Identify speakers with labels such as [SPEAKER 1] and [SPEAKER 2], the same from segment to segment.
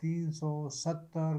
[SPEAKER 1] 370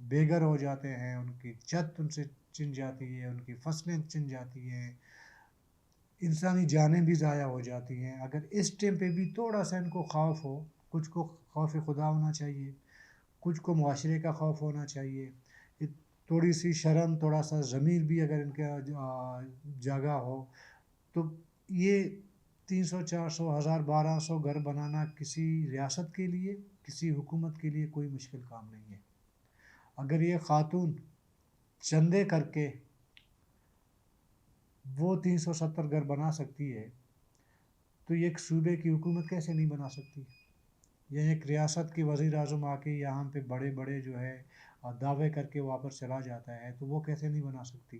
[SPEAKER 1] بے گھر ہو جاتے ہیں، ان کی چھت ان سے چھن جاتی ہے، ان کی فصلیں چھن جاتی ہیں، انسانی جانیں بھی ضائع ہو جاتی ہیں۔ اگر اس ٹائم پہ بھی تھوڑا سا ان کو خوف ہو، کچھ کو خوف خدا ہونا چاہیے، کچھ کو معاشرے کا خوف ہونا چاہیے، تھوڑی سی شرم، تھوڑا سا ضمیر بھی اگر ان کا جاگا ہو، تو یہ 300 400 1000 1200 گھر بنانا کسی ریاست کے لیے، کسی حکومت کے لیے کوئی مشکل کام نہیں ہے۔ اگر یہ خاتون چندے کر کے وہ 370 گھر بنا سکتی ہے تو یہ ایک صوبے کی حکومت کیسے نہیں بنا سکتی؟ یا ایک ریاست کی وزیر اعظم آ کے یہاں پہ بڑے بڑے جو ہے دعوے کر کے واپس چلا جاتا ہے تو وہ کیسے نہیں بنا سکتی؟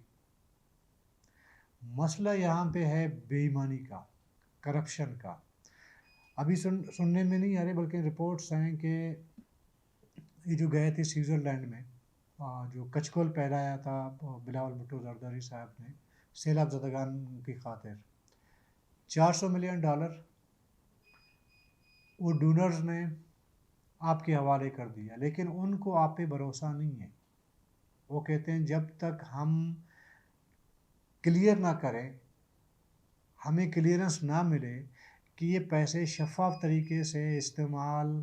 [SPEAKER 1] مسئلہ یہاں پہ ہے بے ایمانی کا، کرپشن کا۔ ابھی سننے میں نہیں آ رہے، بلکہ رپورٹس ہیں کہ یہ جو گئے تھے سوئٹزرلینڈ میں، جو کچکول پھیلایا تھا بلاول بھٹو زرداری صاحب نے سیلاب زدگان کی خاطر، $400 ملین وہ ڈونرز نے آپ کے حوالے کر دیا، لیکن ان کو آپ پہ بھروسہ نہیں ہے۔ وہ کہتے ہیں جب تک ہم کلیئر نہ کریں، ہمیں کلیئرنس نہ ملے کہ یہ پیسے شفاف طریقے سے استعمال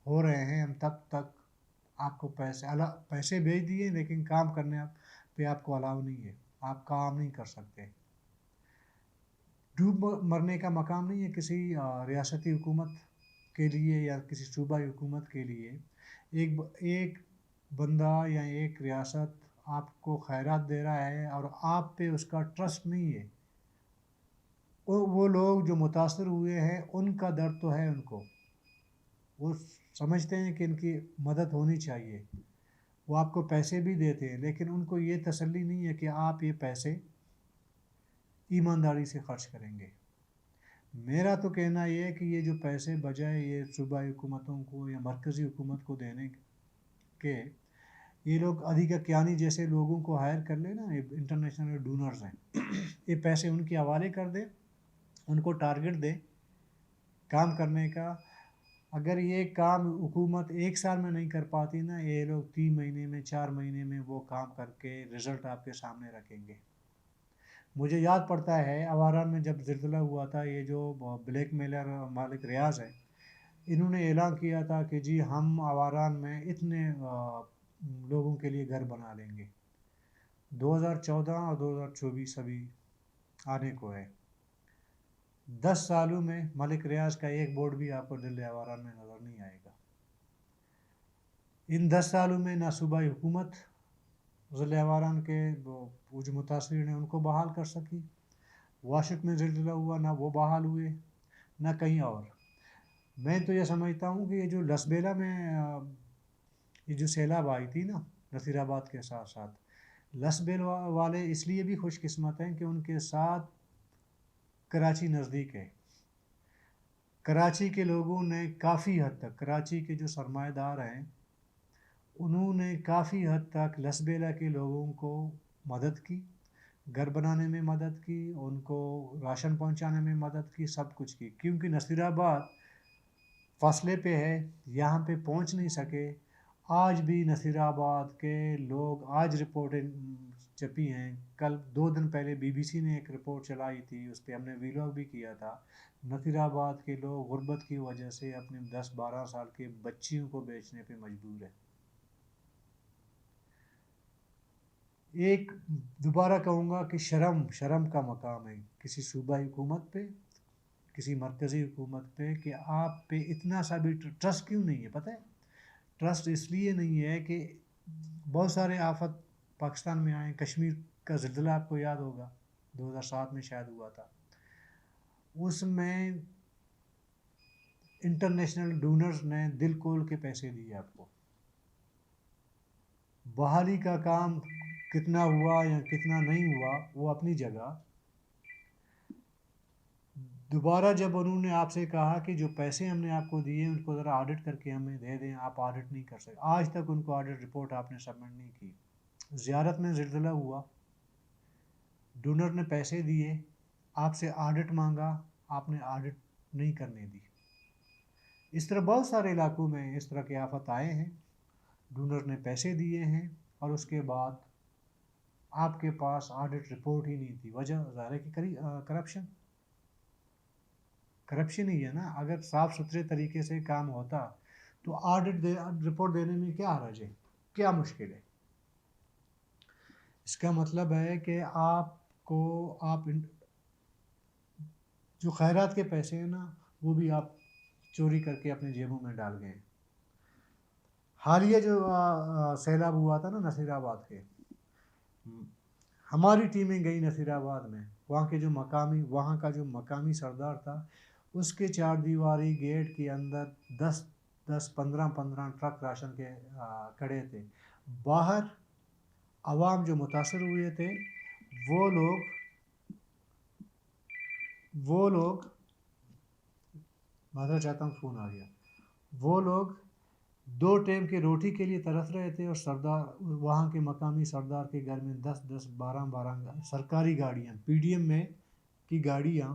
[SPEAKER 1] ہو رہے ہیں، ہم تب تک آپ کو پیسے بھیج دیے لیکن کام کرنے پہ آپ کو الاؤ نہیں ہے، آپ کام نہیں کر سکتے۔ ڈوب مرنے کا مقام نہیں ہے کسی ریاستی حکومت کے لیے یا کسی صوبائی حکومت کے لیے۔ ایک بندہ یا ایک ریاست آپ کو خیرات دے رہا ہے اور آپ پہ اس کا ٹرسٹ نہیں ہے، وہ لوگ جو متاثر ہوئے ہیں ان کا درد تو ہے ان کو، وہ سمجھتے ہیں کہ ان کی مدد ہونی چاہیے، وہ آپ کو پیسے بھی دیتے ہیں، لیکن ان کو یہ تسلی نہیں ہے کہ آپ یہ پیسے ایمانداری سے خرچ کریں گے۔ میرا تو کہنا یہ ہے کہ یہ جو پیسے بجائے یہ صوبائی حکومتوں کو یا مرکزی حکومت کو دینے کے، یہ لوگ ادھیکا کیانی جیسے لوگوں کو ہائر کر لیں نا، انٹرنیشنل ڈونرز ہیں، یہ پیسے ان کے حوالے کر دیں، ان کو ٹارگٹ دیں کام کرنے کا۔ اگر یہ کام حکومت 1 سال میں نہیں کر پاتی نا، یہ لوگ 3 مہینے میں 4 مہینے میں وہ کام کر کے رزلٹ آپ کے سامنے رکھیں گے۔ مجھے یاد پڑتا ہے آواران میں جب زلزلہ ہوا تھا، یہ جو بلیک میلر مالک ریاض ہے، انہوں نے اعلان کیا تھا کہ جی ہم آواران میں اتنے لوگوں کے لیے گھر بنا لیں گے۔ 2014 اور 2024 ابھی آنے کو ہے، 10 سالوں میں ملک ریاض کا ایک بورڈ بھی آپ کو دل آواران میں نظر نہیں آئے گا۔ ان 10 سالوں میں نہ صوبائی حکومت ضلع آواران کے وہ جو متاثرین ہیں ان کو بحال کر سکی، واشک میں زلزلہ ہوا نہ وہ بحال ہوئے، نہ کہیں اور۔ میں تو یہ سمجھتا ہوں کہ یہ جو لسبیلا میں یہ جو سیلاب آئی تھی نا نصیر آباد کے ساتھ ساتھ، لسبیل والے اس لیے بھی خوش قسمت ہیں کہ ان کے ساتھ کراچی نزدیک ہے۔ کراچی کے لوگوں نے کافی حد تک، کراچی کے جو سرمایہ دار ہیں انہوں نے کافی حد تک لسبیلا کے لوگوں کو مدد کی، گھر بنانے میں مدد کی، ان کو راشن پہنچانے میں مدد کی، سب کچھ کی، کیونکہ نصیر آباد فاصلے پہ ہے، یہاں پہ پہنچ نہیں سکے۔ آج بھی نصیر آباد کے لوگ، آج رپورٹیں چھپی ہیں، کل 2 دن پہلے BBC نے ایک رپورٹ چلائی تھی، اس پہ ہم نے ویلاگ بھی کیا تھا، نصیر آباد کے لوگ غربت کی وجہ سے اپنے 10-12 سال کے بچیوں کو بیچنے پہ مجبور ہیں۔ ایک دوبارہ کہوں گا کہ شرم کا مقام ہے کسی صوبائی حکومت پہ، کسی مرکزی حکومت پہ، کہ آپ پہ اتنا سا بھی ٹرسٹ کیوں نہیں ہے؟ پتہ ہے ٹرسٹ اس لیے نہیں ہے کہ بہت سارے آفت پاکستان میں آئے، کشمیر کا زلزلہ آپ کو یاد ہوگا 2007 میں شاید ہوا تھا، اس میں انٹرنیشنل ڈونرز نے دل کھول کے پیسے دیے آپ کو۔ بحالی کا کام کتنا ہوا یا کتنا نہیں ہوا وہ اپنی جگہ، دوبارہ جب انہوں نے آپ سے کہا کہ جو پیسے ہم نے آپ کو دیے ان کو ذرا آڈٹ کر کے ہمیں دے دیں، آپ آڈٹ نہیں کر سکتے، آج تک ان کو آڈٹ رپورٹ آپ نے سبمٹ نہیں کی۔ زیارت میں زلزلہ ہوا، ڈونر نے پیسے دیے، آپ سے آڈٹ مانگا، آپ نے آڈٹ نہیں کرنے دی۔ اس طرح بہت سارے علاقوں میں اس طرح کے آفت آئے ہیں ڈونر نے پیسے دیے ہیں اور اس کے بعد آپ کے پاس آڈٹ رپورٹ ہی نہیں تھی. وجہ ظاہر ہے کہ کرپشن ہی ہے نا. اگر صاف ستھرے طریقے سے کام ہوتا تو آڈٹ رپورٹ دینے میں کیا حرج ہے, کیا مشکل ہے. اس کا مطلب ہے کہ آپ جو خیرات کے پیسے ہیں نا وہ بھی آپ چوری کر کے اپنے جیبوں میں ڈال گئے. حالیہ جو سیلاب ہوا تھا نا نصیر آباد کے, ہماری ٹیمیں گئی نصیر آباد میں. وہاں کا جو مقامی سردار تھا اس کے چار دیواری گیٹ کے اندر 15 ٹرک راشن کے کھڑے تھے. باہر عوام جو متاثر ہوئے تھے وہ لوگ معذرت چاہتا ہوں, فون آ گیا. وہ لوگ 2 ٹائم کے روٹی کے لیے ترس رہے تھے اور وہاں کے مقامی سردار کے گھر میں 12 سرکاری گاڑیاں پی ڈی ایم میں کی گاڑیاں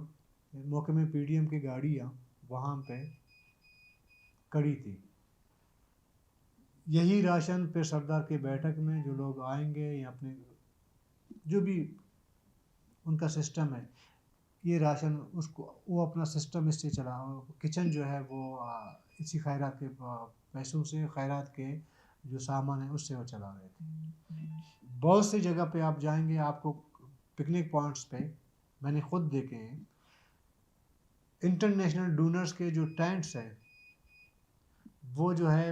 [SPEAKER 1] محکمہ پی ڈی ایم کی گاڑیاں وہاں پہ کڑی تھی. یہی راشن پہ سردار کے بیٹھک میں جو لوگ آئیں گے یا اپنے جو بھی ان کا سسٹم ہے, یہ راشن وہ اپنا سسٹم اس سے چلا, کچن جو ہے وہ اسی خیرات کے پیسوں سے, خیرات کے جو سامان ہے اس سے وہ چلا رہے تھے. بہت سی جگہ پہ آپ جائیں گے, آپ کو پکنک پوائنٹس پہ میں نے خود دیکھے ہیں, انٹرنیشنل ڈونرز کے جو ٹینٹس ہیں وہ جو ہے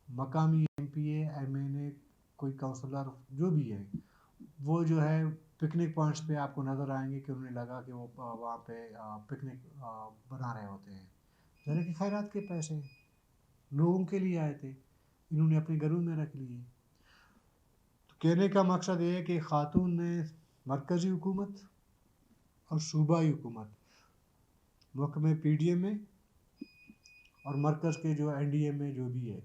[SPEAKER 1] مقامی M P A M N A کوئی کونسلر جو بھی ہے وہ جو ہے پکنک پوائنٹس پہ آپ کو نظر آئیں گے کہ انہیں لگا کہ وہ وہاں پہ پکنک بنا رہے ہوتے ہیں. یعنی کہ خیرات کے پیسے لوگوں کے لیے آئے تھے, انہوں نے اپنے گھروں میں رکھ لیے. تو کہنے کا مقصد یہ ہے کہ خاتون نے مرکزی حکومت اور صوبائی حکومت, محکمہ پی ڈی ایم میں اور مرکز کے جو این ڈی اے میں جو بھی ہے,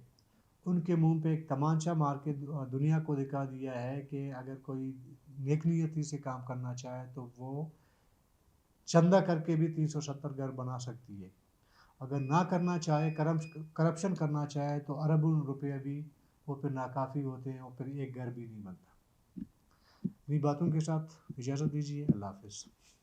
[SPEAKER 1] ان کے منہ پہ ایک تمانچہ مار کے دنیا کو دکھا دیا ہے کہ اگر کوئی نیک نیتی سے کام کرنا چاہے تو وہ چندہ کر کے بھی 370 گھر بنا سکتی ہے. اگر نہ کرنا چاہے, کرپشن کرنا چاہے تو اربوں روپے بھی وہ پھر ناکافی ہوتے ہیں, اور پھر ایک گھر بھی نہیں بنتا. انہیں باتوں کے ساتھ اجازت دیجیے. اللہ حافظ.